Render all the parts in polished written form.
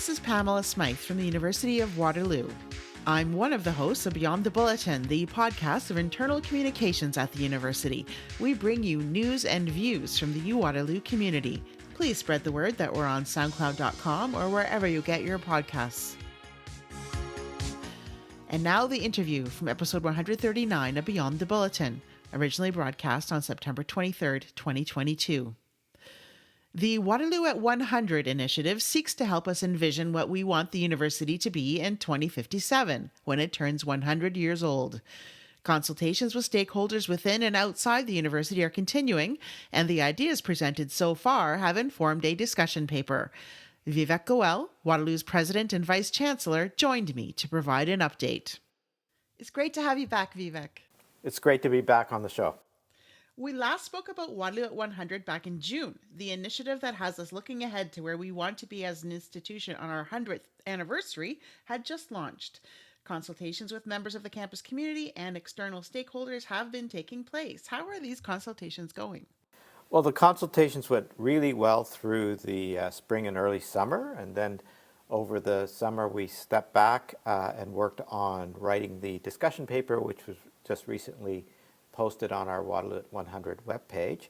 This is Pamela Smythe from the University of Waterloo. I'm one of the hosts of Beyond the Bulletin, the podcast of internal communications at the university. We bring you news and views from the U-Waterloo community. Please spread the word that we're on SoundCloud.com or wherever you get your podcasts. And now the interview from episode 139 of Beyond the Bulletin, originally broadcast on September 23rd, 2022. The Waterloo at 100 initiative seeks to help us envision what we want the university to be in 2057, when it turns 100 years old. Consultations with stakeholders within and outside the university are continuing, and the ideas presented so far have informed a discussion paper. Vivek Goel, Waterloo's president and vice chancellor, joined me to provide an update. It's great to have you back, Vivek. It's great to be back on the show. We last spoke about Waterloo at 100 back in June, the initiative that has us looking ahead to where we want to be as an institution on our 100th anniversary had just launched. Consultations with members of the campus community and external stakeholders have been taking place. How are these consultations going? Well, the consultations went really well through the spring and early summer, and then over the summer we stepped back and worked on writing the discussion paper, which was just recently posted on our Waterloo at 100 webpage.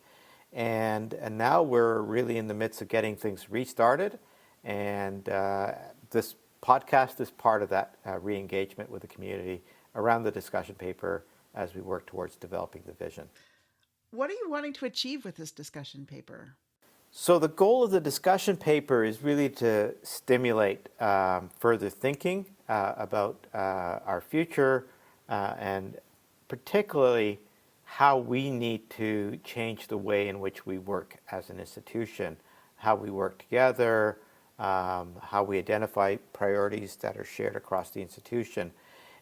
And now we're really in the midst of getting things restarted. And this podcast is part of that re-engagement with the community around the discussion paper as we work towards developing the vision. What are you wanting to achieve with this discussion paper? So the goal of the discussion paper is really to stimulate further thinking about our future and particularly how we need to change the way in which we work as an institution, how we work together, how we identify priorities that are shared across the institution.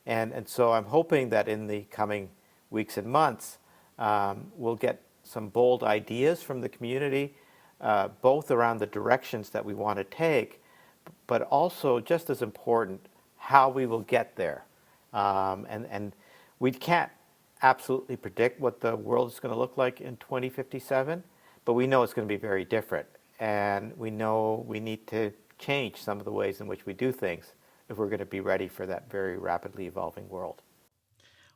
And so I'm hoping that in the coming weeks and months, we'll get some bold ideas from the community, both around the directions that we want to take, but also, just as important, how we will get there. And we can't absolutely predict what the world is going to look like in 2057, but we know it's going to be very different. And we know we need to change some of the ways in which we do things if we're going to be ready for that very rapidly evolving world.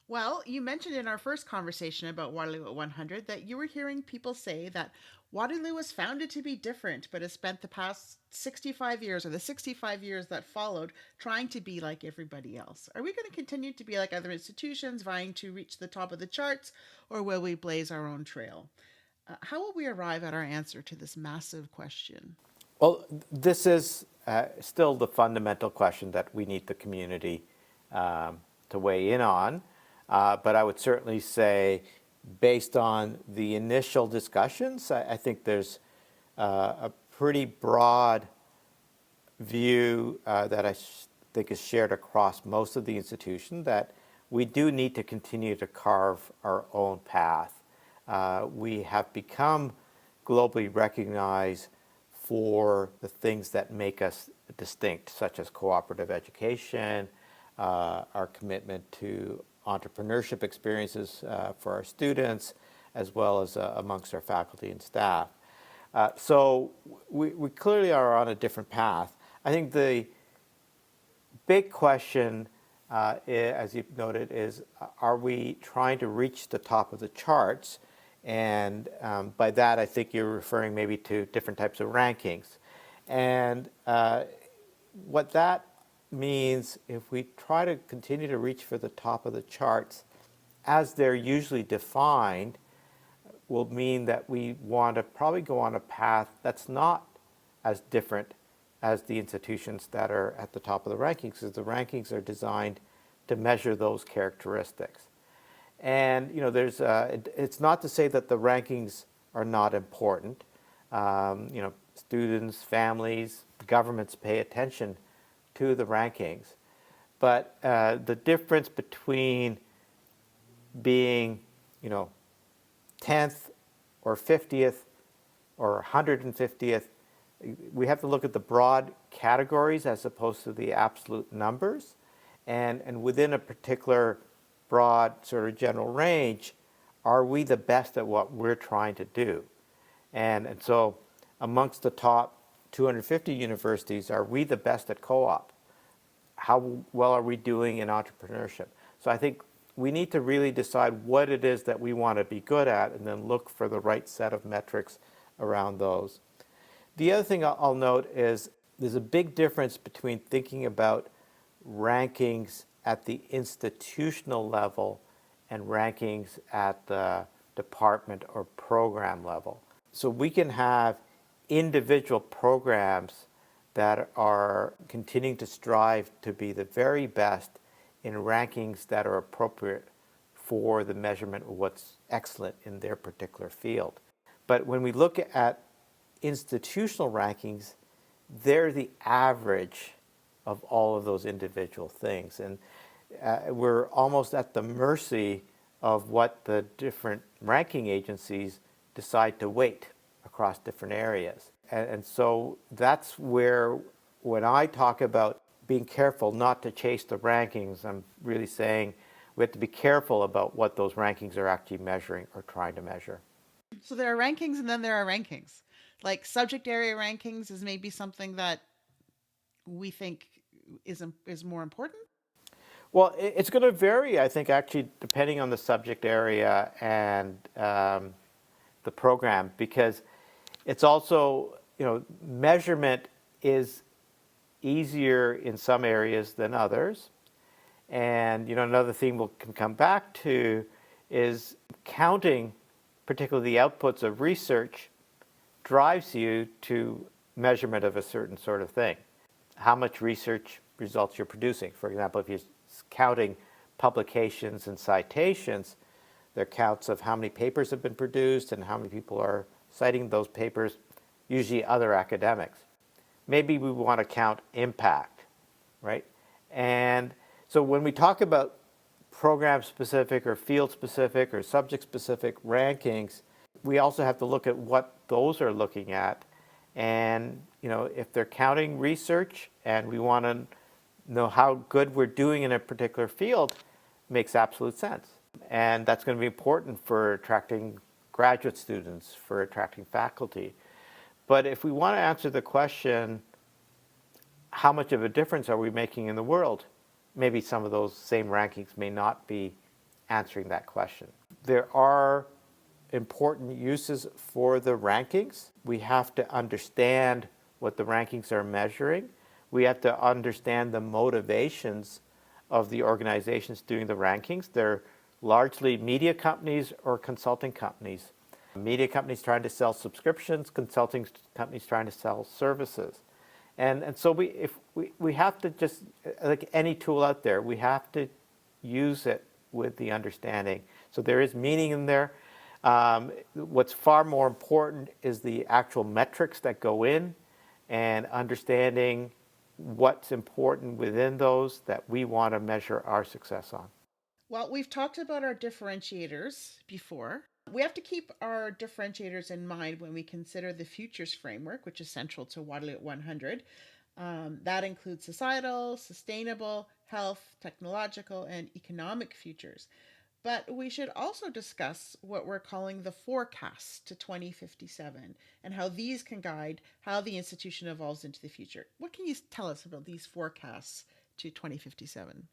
Well, you mentioned in our first conversation about Waterloo at 100 that you were hearing people say that Waterloo was founded to be different, but has spent the past 65 years or the 65 years that followed trying to be like everybody else. Are we going to continue to be like other institutions vying to reach the top of the charts, or will we blaze our own trail? How will we arrive at our answer to this massive question? Well, this is still the fundamental question that we need the community to weigh in on. But I would certainly say, based on the initial discussions, I think there's a pretty broad view that I think is shared across most of the institution that we do need to continue to carve our own path. We have become globally recognized for the things that make us distinct, such as cooperative education, our commitment to entrepreneurship experiences for our students, as well as amongst our faculty and staff. So we clearly are on a different path. I think the big question, as you've noted, is are we trying to reach the top of the charts? And by that, I think you're referring maybe to different types of rankings. And what that means, if we try to continue to reach for the top of the charts, as they're usually defined, will mean that we want to probably go on a path that's not as different as the institutions that are at the top of the rankings, because the rankings are designed to measure those characteristics. And there's it's not to say that the rankings are not important. Students, families, governments pay attention to the rankings, but the difference between being 10th or 50th or 150th, we have to look at the broad categories as opposed to the absolute numbers, and within a particular broad sort of general range, are we the best at what we're trying to do? And so amongst the top 250 universities, are we the best at co-op? How well are we doing in entrepreneurship? So I think we need to really decide what it is that we want to be good at and then look for the right set of metrics around those. The other thing I'll note is there's a big difference between thinking about rankings at the institutional level and rankings at the department or program level. So we can have individual programs that are continuing to strive to be the very best in rankings that are appropriate for the measurement of what's excellent in their particular field. But when we look at institutional rankings, they're the average of all of those individual things. And we're almost at the mercy of what the different ranking agencies decide to weight across different areas. And so that's where, when I talk about being careful not to chase the rankings, I'm really saying we have to be careful about what those rankings are actually measuring or trying to measure. So there are rankings and then there are rankings. Like subject area rankings is maybe something that we think is more important. Well, it's going to vary, I think, actually, depending on the subject area and the program, because it's also, measurement is easier in some areas than others. And, another theme we can come back to is counting, particularly the outputs of research, drives you to measurement of a certain sort of thing. How much research results you're producing. For example, if you're counting publications and citations, there are counts of how many papers have been produced and how many people are citing those papers, usually other academics. Maybe we want to count impact, right? And so when we talk about program-specific or field-specific or subject-specific rankings, we also have to look at what those are looking at. And, if they're counting research and we want to know how good we're doing in a particular field, it makes absolute sense. And that's going to be important for attracting graduate students, for attracting faculty. But if we want to answer the question, how much of a difference are we making in the world? Maybe some of those same rankings may not be answering that question. There are important uses for the rankings. We have to understand what the rankings are measuring. We have to understand the motivations of the organizations doing the rankings. They're largely media companies or consulting companies. Media companies trying to sell subscriptions, consulting companies trying to sell services. And so we have to just, like any tool out there, we have to use it with the understanding. So there is meaning in there. What's far more important is the actual metrics that go in and understanding what's important within those that we want to measure our success on. Well, we've talked about our differentiators before. We have to keep our differentiators in mind when we consider the futures framework, which is central to Waterloo at 100. That includes societal, sustainable, health, technological, and economic futures. But we should also discuss what we're calling the forecasts to 2057 and how these can guide how the institution evolves into the future. What can you tell us about these forecasts to 2057?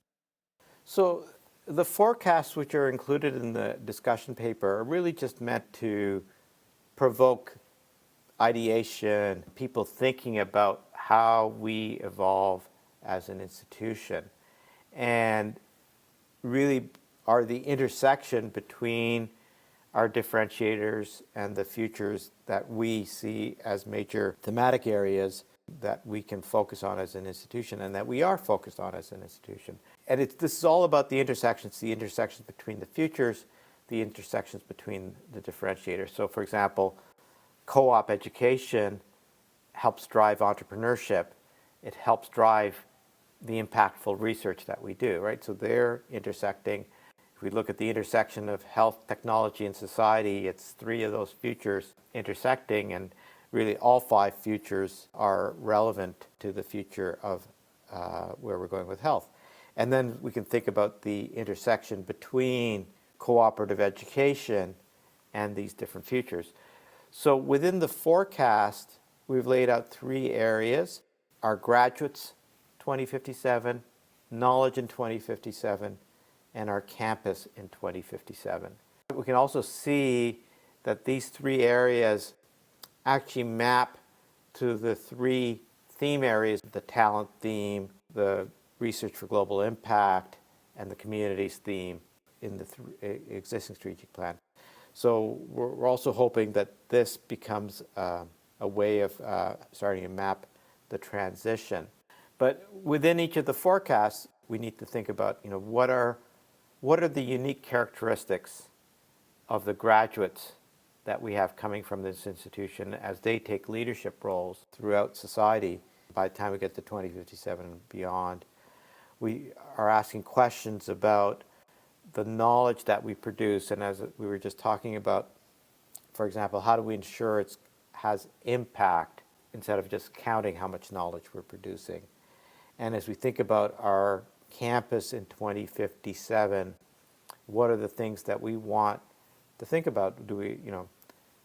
So the forecasts which are included in the discussion paper are really just meant to provoke ideation, people thinking about how we evolve as an institution, and really are the intersection between our differentiators and the futures that we see as major thematic areas that we can focus on as an institution and that we are focused on as an institution. And this is all about the intersections between the futures, the intersections between the differentiators. So for example, co-op education helps drive entrepreneurship. It helps drive the impactful research that we do, right? So they're intersecting. If we look at the intersection of health, technology, and society, it's three of those futures intersecting, and really all five futures are relevant to the future of where we're going with health. And then we can think about the intersection between cooperative education and these different futures. So within the forecast, we've laid out 3 areas: our graduates 2057, knowledge in 2057, and our campus in 2057. We can also see that these 3 areas actually map to the 3 theme areas: the talent theme, the research for global impact, and the communities theme in the existing strategic plan. So we're also hoping that this becomes a way of starting to map the transition. But within each of the forecasts, we need to think about, what are the unique characteristics of the graduates that we have coming from this institution as they take leadership roles throughout society by the time we get to 2057 and beyond. We are asking questions about the knowledge that we produce, and as we were just talking about, for example, how do we ensure it has impact instead of just counting how much knowledge we're producing? And as we think about our campus in 2057, what are the things that we want to think about?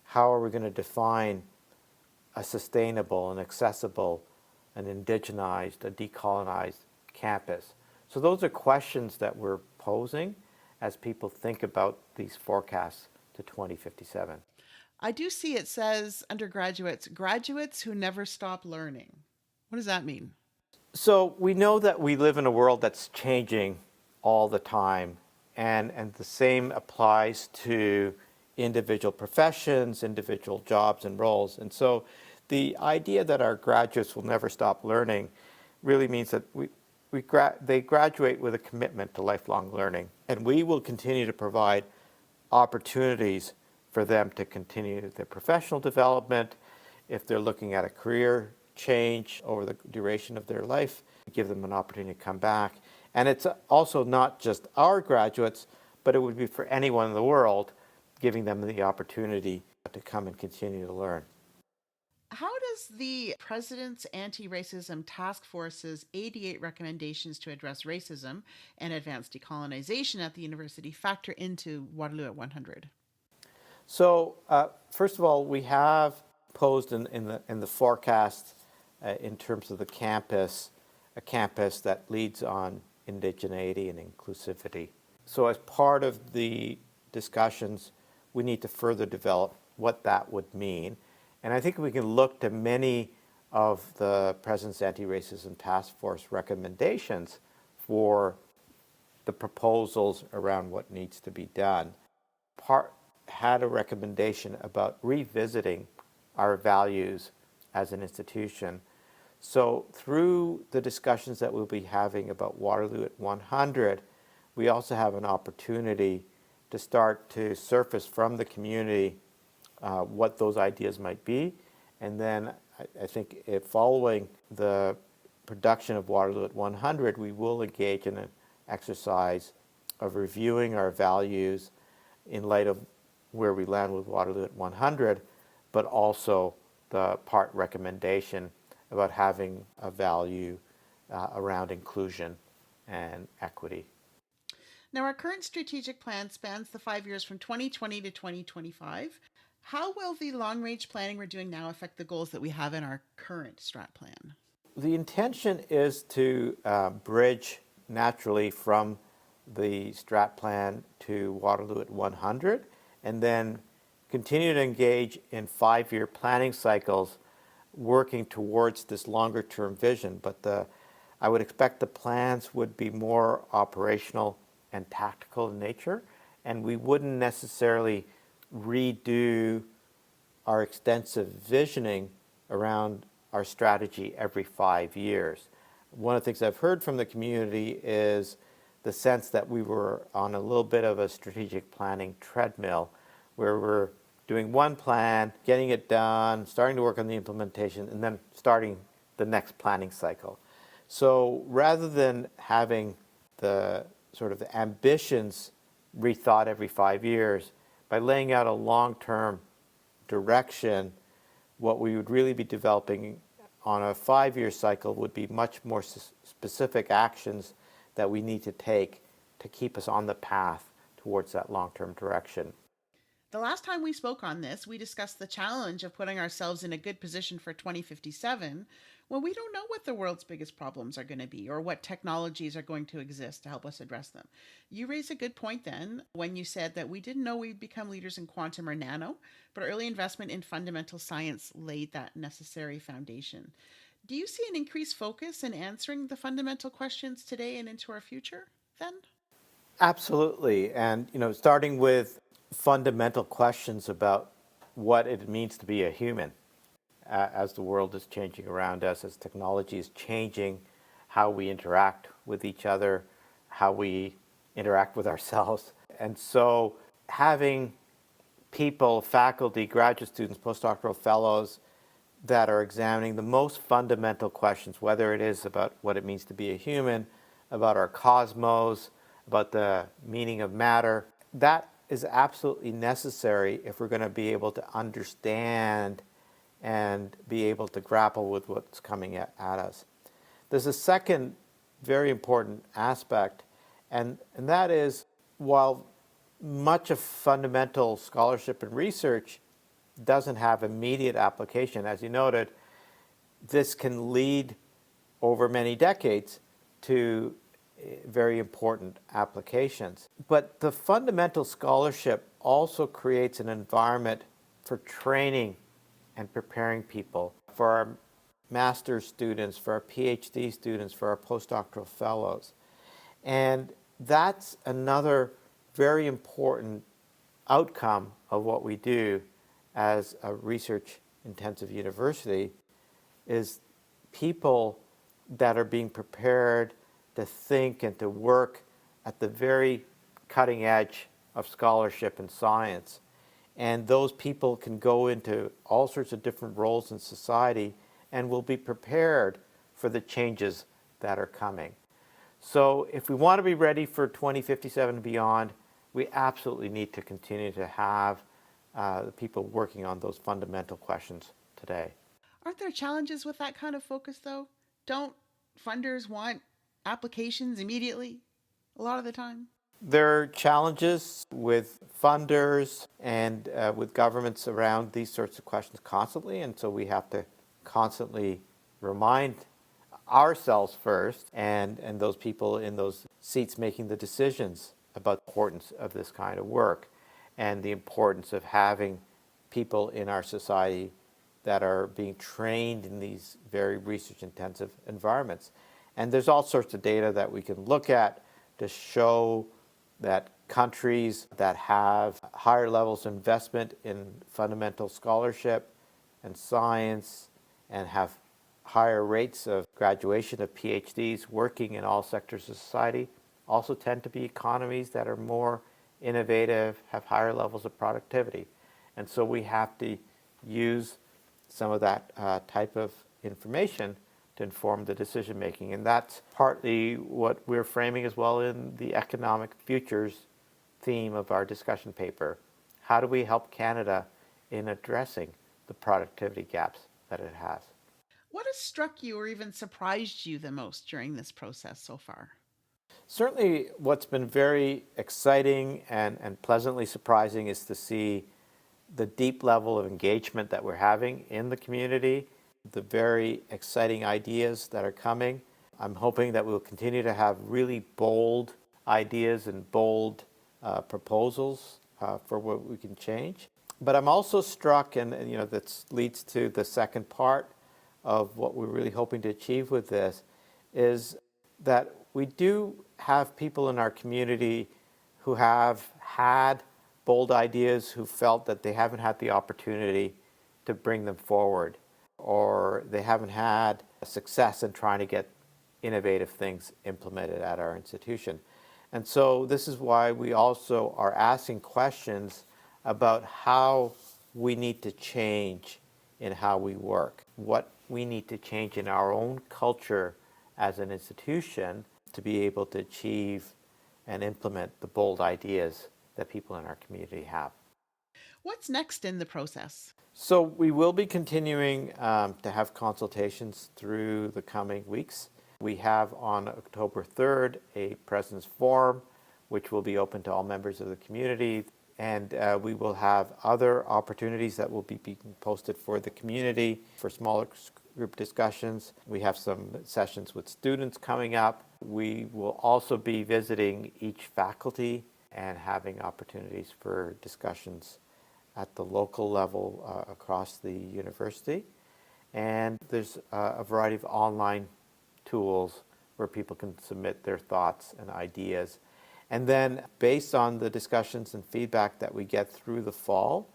How are we going to define a sustainable, an accessible, an indigenized, a decolonized campus? So those are questions that we're posing as people think about these forecasts to 2057. I do see it says undergraduates, graduates who never stop learning. What does that mean? So we know that we live in a world that's changing all the time, and the same applies to individual professions, individual jobs and roles. And so the idea that our graduates will never stop learning really means that they graduate with a commitment to lifelong learning, and we will continue to provide opportunities for them to continue their professional development. If they're looking at a career change over the duration of their life, give them an opportunity to come back. And it's also not just our graduates, but it would be for anyone in the world, giving them the opportunity to come and continue to learn. How does the President's Anti-Racism Task Force's 88 recommendations to address racism and advance decolonization at the university factor into Waterloo at 100? So, first of all, we have posed in the forecast in terms of the campus, a campus that leads on indigeneity and inclusivity. So as part of the discussions, we need to further develop what that would mean. And I think we can look to many of the President's Anti-Racism Task Force recommendations for the proposals around what needs to be done. Part had a recommendation about revisiting our values as an institution. So through the discussions that we'll be having about Waterloo at 100, we also have an opportunity to start to surface from the community what those ideas might be. And then I think following the production of Waterloo at 100, we will engage in an exercise of reviewing our values in light of where we land with Waterloo at 100, but also the part recommendation about having a value around inclusion and equity. Now, our current strategic plan spans the 5 years from 2020 to 2025. How will the long-range planning we're doing now affect the goals that we have in our current strat plan? The intention is to bridge naturally from the strat plan to Waterloo at 100, and then continue to engage in 5-year planning cycles working towards this longer term vision. But I would expect the plans would be more operational and tactical in nature, and we wouldn't necessarily redo our extensive visioning around our strategy every 5 years. One of the things I've heard from the community is the sense that we were on a little bit of a strategic planning treadmill, where we're doing one plan, getting it done, starting to work on the implementation, and then starting the next planning cycle. So rather than having the sort of the ambitions rethought every 5 years, by laying out a long-term direction, what we would really be developing on a 5-year cycle would be much more specific actions that we need to take to keep us on the path towards that long-term direction. The last time we spoke on this, we discussed the challenge of putting ourselves in a good position for 2057 when we don't know what the world's biggest problems are going to be or what technologies are going to exist to help us address them. You raised a good point then when you said that we didn't know we'd become leaders in quantum or nano, but early investment in fundamental science laid that necessary foundation. Do you see an increased focus in answering the fundamental questions today and into our future then? Absolutely. And, starting with fundamental questions about what it means to be a human as the world is changing around us, as technology is changing how we interact with each other, how we interact with ourselves. And so having people, faculty, graduate students, postdoctoral fellows that are examining the most fundamental questions, whether it is about what it means to be a human, about our cosmos, about the meaning of matter, that is absolutely necessary if we're going to be able to understand and be able to grapple with what's coming at us. There's a second very important aspect, and that is while much of fundamental scholarship and research doesn't have immediate application, as you noted, this can lead over many decades to very important applications. But the fundamental scholarship also creates an environment for training and preparing people, for our master's students, for our PhD students, for our postdoctoral fellows. And that's another very important outcome of what we do as a research-intensive university is people that are being prepared to think and to work at the very cutting edge of scholarship and science. And those people can go into all sorts of different roles in society and will be prepared for the changes that are coming. So if we want to be ready for 2057 and beyond, we absolutely need to continue to have the people working on those fundamental questions today. Aren't there challenges with that kind of focus, though? Don't funders want applications immediately a lot of the time? There are challenges with funders and with governments around these sorts of questions constantly, and so we have to constantly remind ourselves first and those people in those seats making the decisions about the importance of this kind of work and the importance of having people in our society that are being trained in these very research-intensive environments. And there's all sorts of data that we can look at to show that countries that have higher levels of investment in fundamental scholarship and science and have higher rates of graduation of PhDs working in all sectors of society also tend to be economies that are more innovative, have higher levels of productivity. And so we have to use some of that type of information to inform the decision making. And that's partly what we're framing as well in the economic futures theme of our discussion paper. How do we help Canada in addressing the productivity gaps that it has? What has struck you or even surprised you the most during this process so far? Certainly what's been very exciting and pleasantly surprising is to see the deep level of engagement that we're having in the community, the very exciting ideas that are coming. I'm hoping that we'll continue to have really bold ideas and bold proposals for what we can change. But I'm also struck, and that leads to the second part of what we're really hoping to achieve with this, is that we do have people in our community who have had bold ideas, who felt that they haven't had the opportunity to bring them forward, or they haven't had success in trying to get innovative things implemented at our institution. And so this is why we also are asking questions about how we need to change in how we work, what we need to change in our own culture as an institution to be able to achieve and implement the bold ideas that people in our community have. What's next in the process? So we will be continuing to have consultations through the coming weeks. We have on October 3rd a President's Forum, which will be open to all members of the community. And we will have other opportunities that will be being posted for the community for smaller group discussions. We have some sessions with students coming up. We will also be visiting each faculty and having opportunities for discussions at the local level across the university. And there's a variety of online tools where people can submit their thoughts and ideas. And then based on the discussions and feedback that we get through the fall,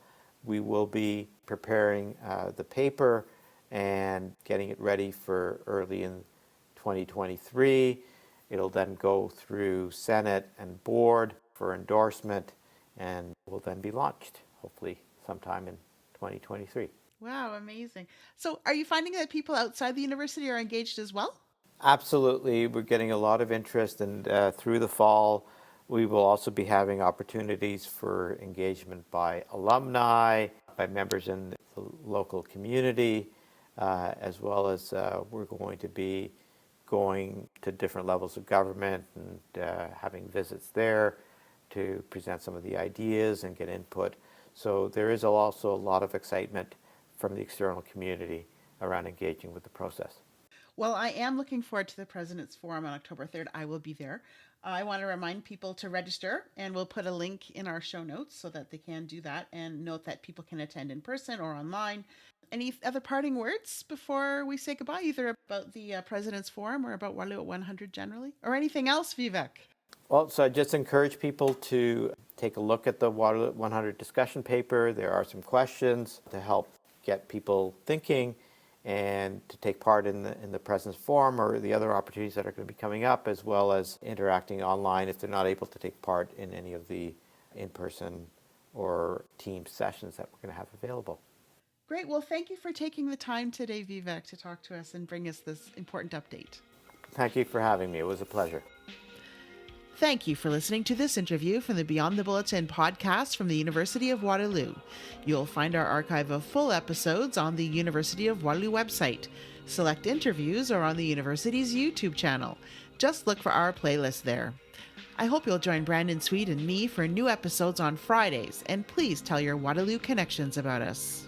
we will be preparing the paper and getting it ready for early in 2023. It'll then go through Senate and board for endorsement and will then be launched, hopefully sometime in 2023. Wow, amazing. So are you finding that people outside the university are engaged as well? Absolutely. We're getting a lot of interest, and through the fall, we will also be having opportunities for engagement by alumni, by members in the local community, as well as we're going to be going to different levels of government and having visits there to present some of the ideas and get input. So there is also a lot of excitement from the external community around engaging with the process. Well, I am looking forward to the President's Forum on October 3rd. I will be there. I want to remind people to register, and we'll put a link in our show notes so that they can do that, and note that people can attend in person or online. Any other parting words before we say goodbye, either about the President's Forum or about Waterloo at 100 generally, or anything else, Vivek? Well, so I just encourage people to take a look at the Waterloo at 100 discussion paper. There are some questions to help get people thinking and to take part in the President's Forum or the other opportunities that are going to be coming up, as well as interacting online if they're not able to take part in any of the in-person or team sessions that we're going to have available. Great. Well, thank you for taking the time today, Vivek, to talk to us and bring us this important update. Thank you for having me. It was a pleasure. Thank you for listening to this interview from the Beyond the Bulletin podcast from the University of Waterloo. You'll find our archive of full episodes on the University of Waterloo website. Select interviews are on the university's YouTube channel. Just look for our playlist there. I hope you'll join Brandon Sweet and me for new episodes on Fridays, and please tell your Waterloo connections about us.